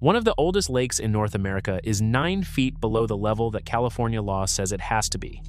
One of the oldest lakes in North America is 9 feet below the level that California law says it has to be.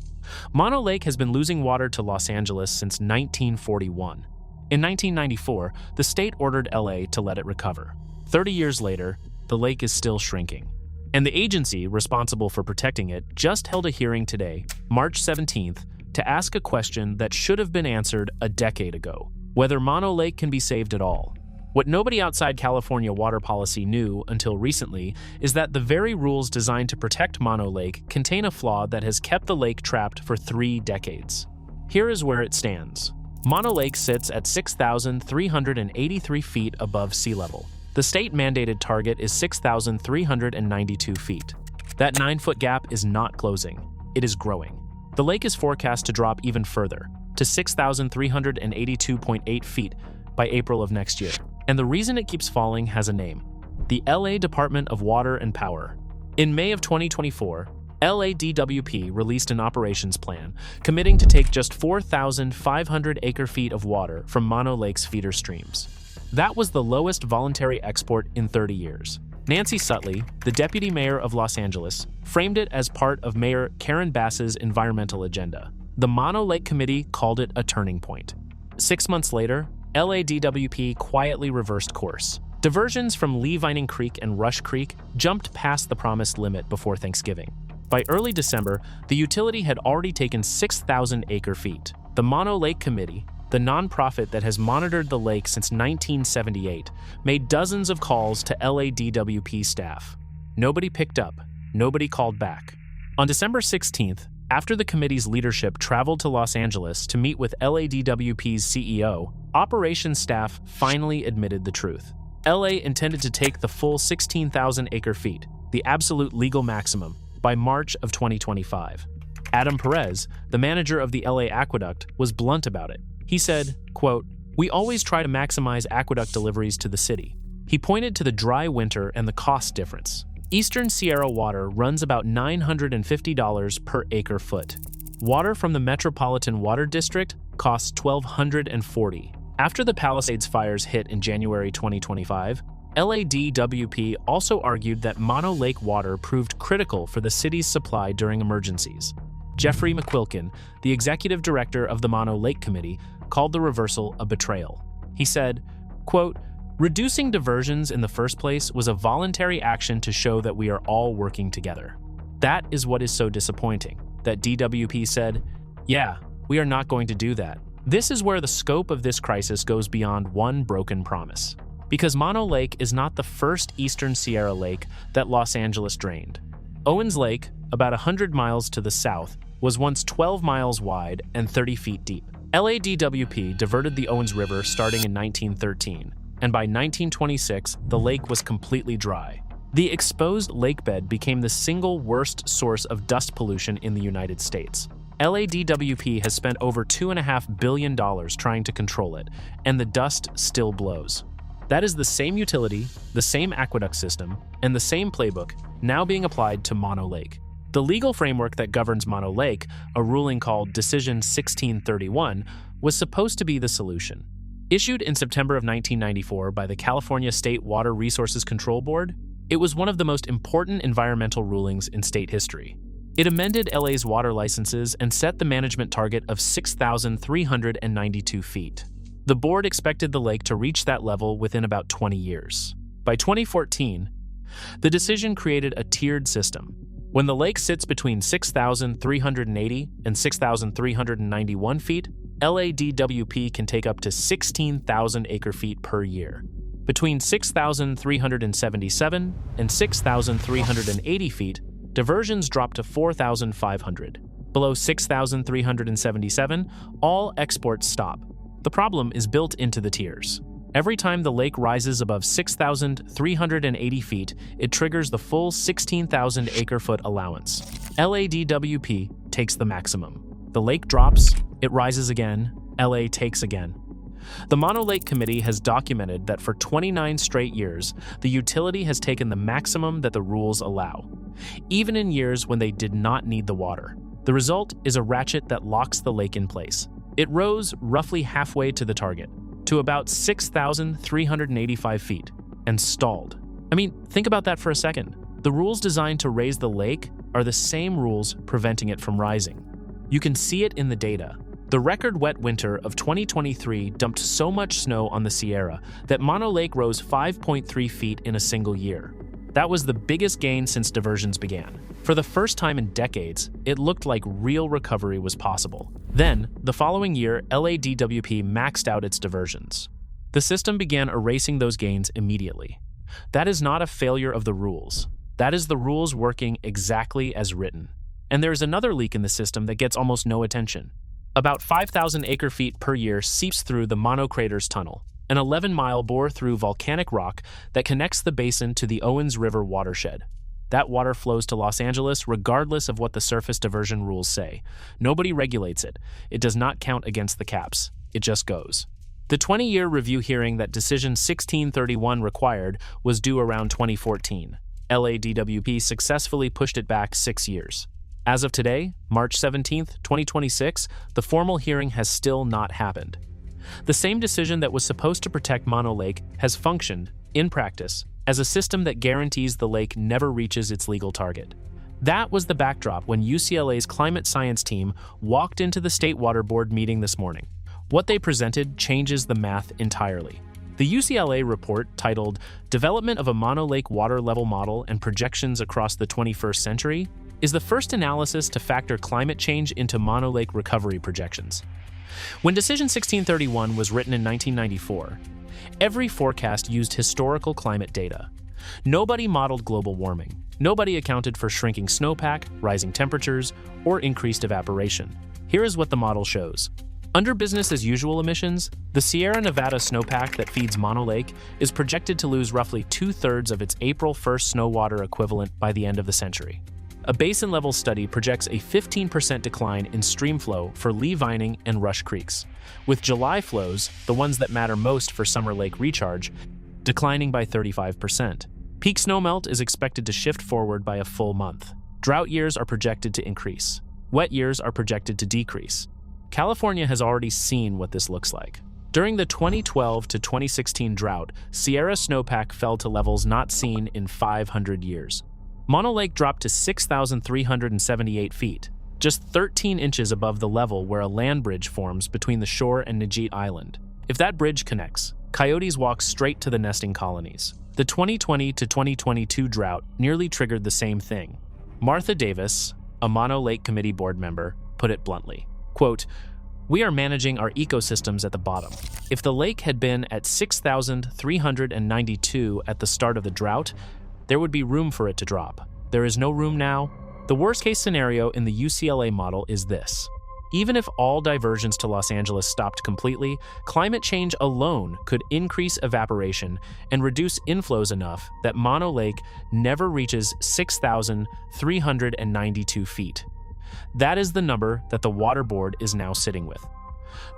Mono Lake has been losing water to Los Angeles since 1941. In 1994, the state ordered LA to let it recover. 30 years later, the lake is still shrinking. And the agency responsible for protecting it just held a hearing today, March 17th, to ask a question that should have been answered a decade ago: whether Mono Lake can be saved at all. What nobody outside California water policy knew until recently is that the very rules designed to protect Mono Lake contain a flaw that has kept the lake trapped for 3 decades. Here is where it stands. Mono Lake sits at 6,383 feet above sea level. The state-mandated target is 6,392 feet. That 9-foot gap is not closing. It is growing. The lake is forecast to drop even further, to 6,382.8 feet by April of next year. And the reason it keeps falling has a name: the LA Department of Water and Power. In May of 2024, LADWP released an operations plan committing to take just 4,500 acre-feet of water from Mono Lake's feeder streams. That was the lowest voluntary export in 30 years. Nancy Sutley, the deputy mayor of Los Angeles, framed it as part of Mayor Karen Bass's environmental agenda. The Mono Lake Committee called it a turning point. 6 months later, LADWP quietly reversed course. Diversions from Lee Vining Creek and Rush Creek jumped past the promised limit before Thanksgiving. By early December, the utility had already taken 6,000 acre-feet. The Mono Lake Committee, the nonprofit that has monitored the lake since 1978, made dozens of calls to LADWP staff. Nobody picked up. Nobody called back. On December 16th, after the committee's leadership traveled to Los Angeles to meet with LADWP's CEO, operations staff finally admitted the truth. LA intended to take the full 16,000 acre-feet, the absolute legal maximum, by March of 2025. Adam Perez, the manager of the LA Aqueduct, was blunt about it. He said, quote, "We always try to maximize aqueduct deliveries to the city." He pointed to the dry winter and the cost difference. Eastern Sierra water runs about $950 per acre-foot. Water from the Metropolitan Water District costs $1,240. After the Palisades fires hit in January 2025, LADWP also argued that Mono Lake water proved critical for the city's supply during emergencies. Jeffrey McQuilkin, the executive director of the Mono Lake Committee, called the reversal a betrayal. He said, quote, "Reducing diversions in the first place was a voluntary action to show that we are all working together. That is what is so disappointing, that DWP said, yeah, we are not going to do that." This is where the scope of this crisis goes beyond one broken promise. Because Mono Lake is not the first Eastern Sierra lake that Los Angeles drained. Owens Lake, about 100 miles to the south, was once 12 miles wide and 30 feet deep. LADWP diverted the Owens River starting in 1913, and by 1926, the lake was completely dry. The exposed lakebed became the single worst source of dust pollution in the United States. LADWP has spent over $2.5 billion trying to control it, and the dust still blows. That is the same utility, the same aqueduct system, and the same playbook now being applied to Mono Lake. The legal framework that governs Mono Lake, a ruling called Decision 1631, was supposed to be the solution. Issued in September of 1994 by the California State Water Resources Control Board, it was one of the most important environmental rulings in state history. It amended LA's water licenses and set the management target of 6,392 feet. The board expected the lake to reach that level within about 20 years. By 2014, the decision created a tiered system. When the lake sits between 6,380 and 6,391 feet, LADWP can take up to 16,000 acre-feet per year. Between 6,377 and 6,380 feet, diversions drop to 4,500. Below 6,377, all exports stop. The problem is built into the tiers. Every time the lake rises above 6,380 feet, it triggers the full 16,000 acre-foot allowance. LADWP takes the maximum. The lake drops, it rises again, LA takes again. The Mono Lake Committee has documented that for 29 straight years, the utility has taken the maximum that the rules allow, even in years when they did not need the water. The result is a ratchet that locks the lake in place. It rose roughly halfway to the target, to about 6,385 feet, and stalled. I mean, think about that for a second. The rules designed to raise the lake are the same rules preventing it from rising. You can see it in the data. The record wet winter of 2023 dumped so much snow on the Sierra that Mono Lake rose 5.3 feet in a single year. That was the biggest gain since diversions began. For the first time in decades, it looked like real recovery was possible. Then, the following year, LADWP maxed out its diversions. The system began erasing those gains immediately. That is not a failure of the rules. That is the rules working exactly as written. And there is another leak in the system that gets almost no attention. About 5,000 acre-feet per year seeps through the Mono Craters Tunnel, an 11-mile bore through volcanic rock that connects the basin to the Owens River watershed. That water flows to Los Angeles regardless of what the surface diversion rules say. Nobody regulates it. It does not count against the caps. It just goes. The 20-year review hearing that Decision 1631 required was due around 2014. LADWP successfully pushed it back 6 years. As of today, March 17, 2026, the formal hearing has still not happened. The same decision that was supposed to protect Mono Lake has functioned, in practice, as a system that guarantees the lake never reaches its legal target. That was the backdrop when UCLA's climate science team walked into the State Water Board meeting this morning. What they presented changes the math entirely. The UCLA report, titled Development of a Mono Lake Water Level Model and Projections Across the 21st Century, is the first analysis to factor climate change into Mono Lake recovery projections. When Decision 1631 was written in 1994, every forecast used historical climate data. Nobody modeled global warming. Nobody accounted for shrinking snowpack, rising temperatures, or increased evaporation. Here is what the model shows. Under business-as-usual emissions, the Sierra Nevada snowpack that feeds Mono Lake is projected to lose roughly 2/3 of its April 1st snow water equivalent by the end of the century. A basin-level study projects a 15% decline in stream flow for Lee Vining and Rush Creeks, with July flows, the ones that matter most for summer lake recharge, declining by 35%. Peak snowmelt is expected to shift forward by a full month. Drought years are projected to increase. Wet years are projected to decrease. California has already seen what this looks like. During the 2012 to 2016 drought, Sierra snowpack fell to levels not seen in 500 years. Mono Lake dropped to 6,378 feet, just 13 inches above the level where a land bridge forms between the shore and Najit Island. If that bridge connects, coyotes walk straight to the nesting colonies. The 2020 to 2022 drought nearly triggered the same thing. Martha Davis, a Mono Lake Committee board member, put it bluntly, quote, "We are managing our ecosystems at the bottom. If the lake had been at 6,392 at the start of the drought, there would be room for it to drop. There is no room now. The worst-case scenario in the UCLA model is this. Even if all diversions to Los Angeles stopped completely, climate change alone could increase evaporation and reduce inflows enough that Mono Lake never reaches 6,392 feet. That is the number that the Water Board is now sitting with.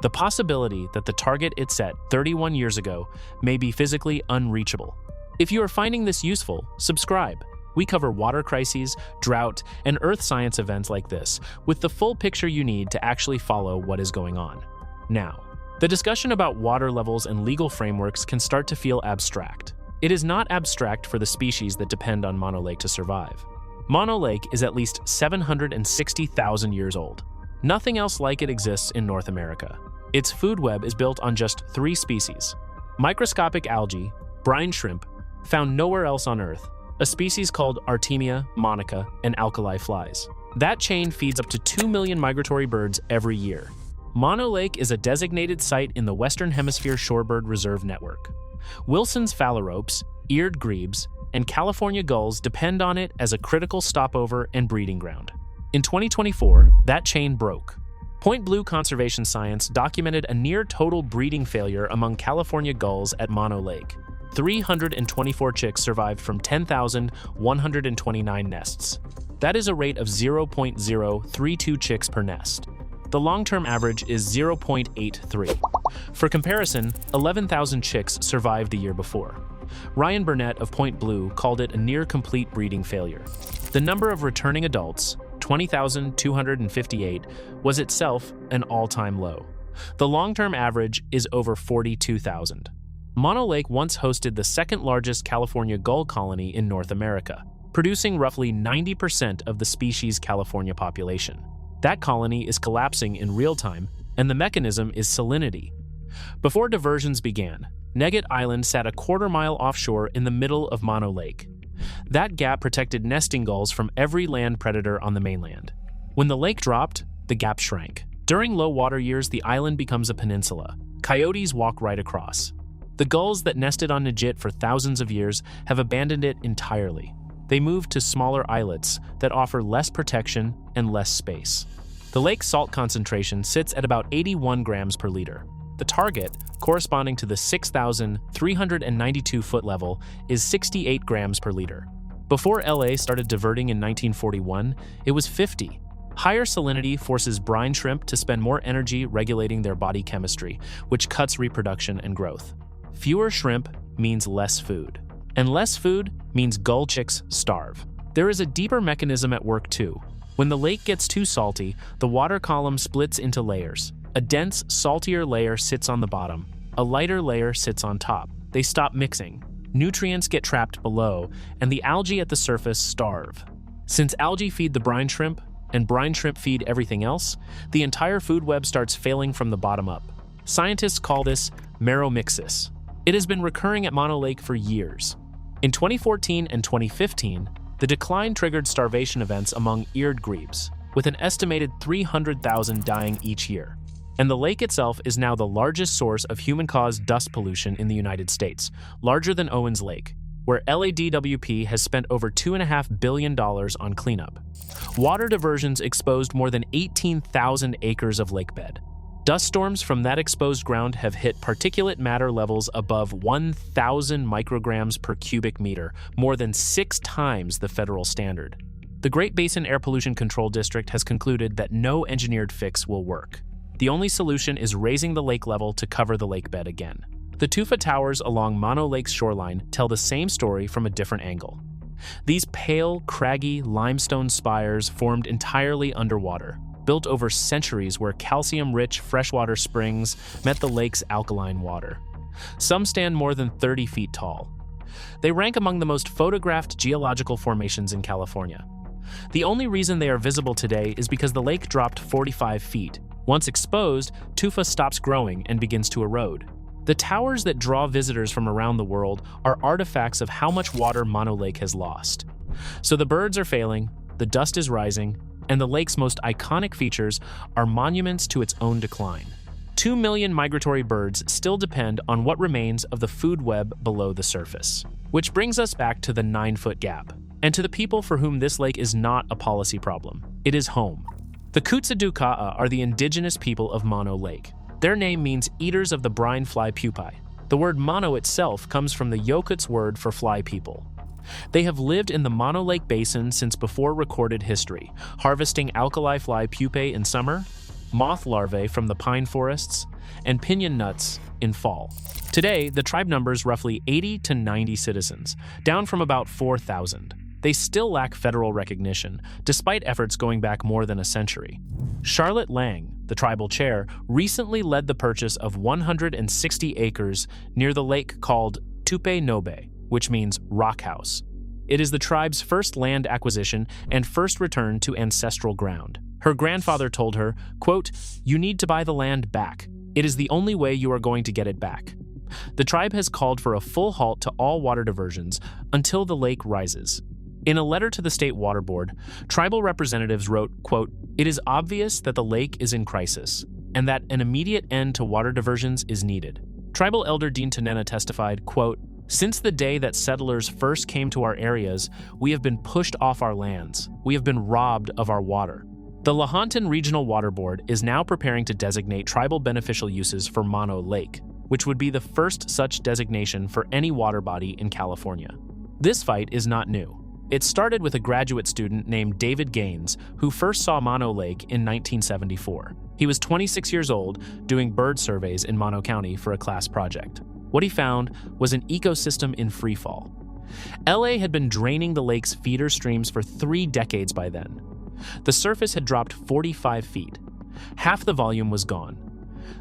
The possibility that the target it set 31 years ago may be physically unreachable. If you are finding this useful, subscribe. We cover water crises, drought, and earth science events like this with the full picture you need to actually follow what is going on. Now, the discussion about water levels and legal frameworks can start to feel abstract. It is not abstract for the species that depend on Mono Lake to survive. Mono Lake is at least 760,000 years old. Nothing else like it exists in North America. Its food web is built on just 3 species: microscopic algae, brine shrimp, found nowhere else on Earth, a species called Artemia, monica, and alkali flies. That chain feeds up to 2 million migratory birds every year. Mono Lake is a designated site in the Western Hemisphere Shorebird Reserve Network. Wilson's phalaropes, eared grebes, and California gulls depend on it as a critical stopover and breeding ground. In 2024, that chain broke. Point Blue Conservation Science documented a near-total breeding failure among California gulls at Mono Lake. 324 chicks survived from 10,129 nests. That is a rate of 0.032 chicks per nest. The long-term average is 0.83. For comparison, 11,000 chicks survived the year before. Ryan Burnett of Point Blue called it a near-complete breeding failure. The number of returning adults, 20,258, was itself an all-time low. The long-term average is over 42,000. Mono Lake once hosted the second-largest California gull colony in North America, producing roughly 90% of the species' California population. That colony is collapsing in real time, and the mechanism is salinity. Before diversions began, Negat Island sat a quarter-mile offshore in the middle of Mono Lake. That gap protected nesting gulls from every land predator on the mainland. When the lake dropped, the gap shrank. During low water years, the island becomes a peninsula. Coyotes walk right across. The gulls that nested on Negat for thousands of years have abandoned it entirely. They moved to smaller islets that offer less protection and less space. The lake's salt concentration sits at about 81 grams per liter. The target, corresponding to the 6,392-foot level, is 68 grams per liter. Before LA started diverting in 1941, it was 50. Higher salinity forces brine shrimp to spend more energy regulating their body chemistry, which cuts reproduction and growth. Fewer shrimp means less food, and less food means gull chicks starve. There is a deeper mechanism at work too. When the lake gets too salty, the water column splits into layers. A dense, saltier layer sits on the bottom. A lighter layer sits on top. They stop mixing. Nutrients get trapped below, and the algae at the surface starve. Since algae feed the brine shrimp, and brine shrimp feed everything else, the entire food web starts failing from the bottom up. Scientists call this meromixis. It has been recurring at Mono Lake for years. In 2014 and 2015, the decline triggered starvation events among eared grebes, with an estimated 300,000 dying each year. And the lake itself is now the largest source of human-caused dust pollution in the United States, larger than Owens Lake, where LADWP has spent over $2.5 billion on cleanup. Water diversions exposed more than 18,000 acres of lakebed. Dust storms from that exposed ground have hit particulate matter levels above 1,000 micrograms per cubic meter, more than 6 times the federal standard. The Great Basin Air Pollution Control District has concluded that no engineered fix will work. The only solution is raising the lake level to cover the lakebed again. The Tufa Towers along Mono Lake's shoreline tell the same story from a different angle. These pale, craggy limestone spires formed entirely underwater, built over centuries where calcium-rich freshwater springs met the lake's alkaline water. Some stand more than 30 feet tall. They rank among the most photographed geological formations in California. The only reason they are visible today is because the lake dropped 45 feet. Once exposed, tufa stops growing and begins to erode. The towers that draw visitors from around the world are artifacts of how much water Mono Lake has lost. So the birds are failing, the dust is rising, and the lake's most iconic features are monuments to its own decline. 2 million migratory birds still depend on what remains of the food web below the surface. Which brings us back to the 9-foot gap, and to the people for whom this lake is not a policy problem. It is home. The Kutsaduka'a are the indigenous people of Mono Lake. Their name means eaters of the brine fly pupae. The word mono itself comes from the Yokuts word for fly people. They have lived in the Mono Lake Basin since before recorded history, harvesting alkali fly pupae in summer, moth larvae from the pine forests, and pinyon nuts in fall. Today, the tribe numbers roughly 80 to 90 citizens, down from about 4,000. They still lack federal recognition, despite efforts going back more than a century. Charlotte Lang, the tribal chair, recently led the purchase of 160 acres near the lake called Tupe Nobe, which means rock house. It is the tribe's first land acquisition and first return to ancestral ground. Her grandfather told her, quote, "You need to buy the land back. It is the only way you are going to get it back." The tribe has called for a full halt to all water diversions until the lake rises. In a letter to the state water board, tribal representatives wrote, quote, "It is obvious that the lake is in crisis and that an immediate end to water diversions is needed." Tribal elder Dean Tanena testified, quote, "Since the day that settlers first came to our areas, we have been pushed off our lands. We have been robbed of our water." The Lahontan Regional Water Board is now preparing to designate tribal beneficial uses for Mono Lake, which would be the first such designation for any water body in California. This fight is not new. It started with a graduate student named David Gaines, who first saw Mono Lake in 1974. He was 26 years old, doing bird surveys in Mono County for a class project. What he found was an ecosystem in freefall. LA had been draining the lake's feeder streams for 3 decades by then. The surface had dropped 45 feet. Half the volume was gone.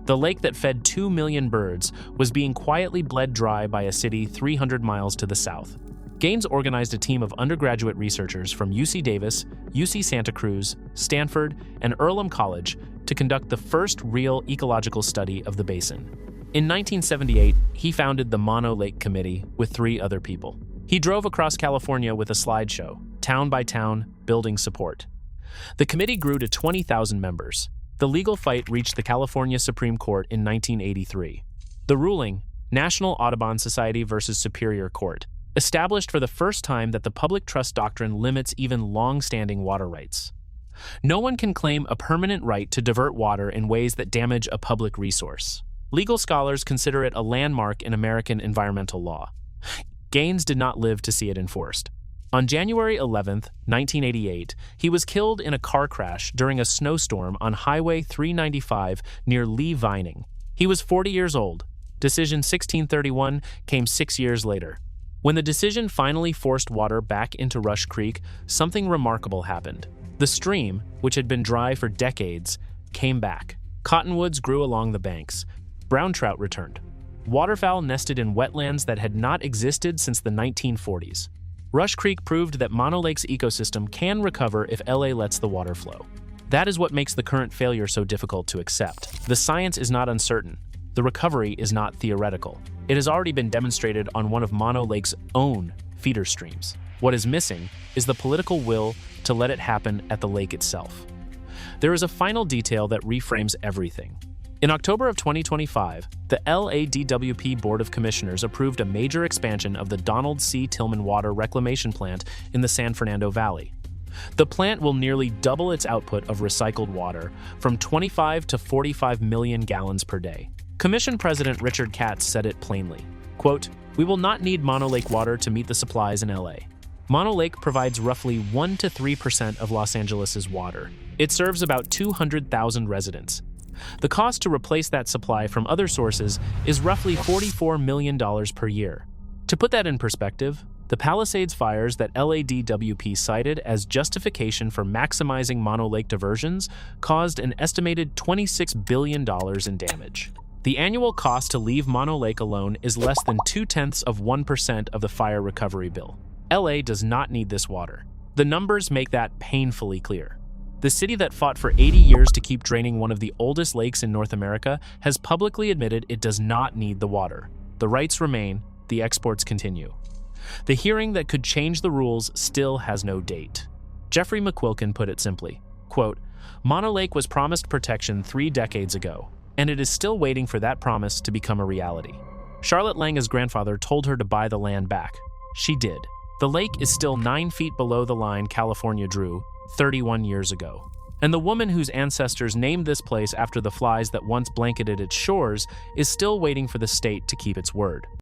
The lake that fed 2 million birds was being quietly bled dry by a city 300 miles to the south. Gaines organized a team of undergraduate researchers from UC Davis, UC Santa Cruz, Stanford, and Earlham College to conduct the first real ecological study of the basin. In 1978, he founded the Mono Lake Committee with 3 other people. He drove across California with a slideshow, town by town, building support. The committee grew to 20,000 members. The legal fight reached the California Supreme Court in 1983. The ruling, National Audubon Society versus Superior Court, established for the first time that the public trust doctrine limits even long-standing water rights. No one can claim a permanent right to divert water in ways that damage a public resource. Legal scholars consider it a landmark in American environmental law. Gaines did not live to see it enforced. On January 11, 1988, he was killed in a car crash during a snowstorm on Highway 395 near Lee Vining. He was 40 years old. Decision 1631 came 6 years later. When the decision finally forced water back into Rush Creek, something remarkable happened. The stream, which had been dry for decades, came back. Cottonwoods grew along the banks. Brown trout returned. Waterfowl nested in wetlands that had not existed since the 1940s. Rush Creek proved that Mono Lake's ecosystem can recover if LA lets the water flow. That is what makes the current failure so difficult to accept. The science is not uncertain. The recovery is not theoretical. It has already been demonstrated on one of Mono Lake's own feeder streams. What is missing is the political will to let it happen at the lake itself. There is a final detail that reframes everything. In October of 2025, the LADWP Board of Commissioners approved a major expansion of the Donald C. Tillman Water Reclamation Plant in the San Fernando Valley. The plant will nearly double its output of recycled water from 25 to 45 million gallons per day. Commission President Richard Katz said it plainly, quote, "We will not need Mono Lake water to meet the supplies in LA. Mono Lake provides roughly 1 to 3% of Los Angeles's water. It serves about 200,000 residents. The cost to replace that supply from other sources is roughly $44 million per year. To put that in perspective, the Palisades fires that LADWP cited as justification for maximizing Mono Lake diversions caused an estimated $26 billion in damage. The annual cost to leave Mono Lake alone is less than 0.2% of the fire recovery bill. LA does not need this water. The numbers make that painfully clear. The city that fought for 80 years to keep draining one of the oldest lakes in North America has publicly admitted it does not need the water. The rights remain, the exports continue. The hearing that could change the rules still has no date. Jeffrey McQuilkin put it simply, quote, "Mono Lake was promised protection 3 decades ago, and it is still waiting for that promise to become a reality. Charlotte Lange's grandfather told her to buy the land back. She did. The lake is still 9 feet below the line California drew 31 years ago. And the woman whose ancestors named this place after the flies that once blanketed its shores is still waiting for the state to keep its word."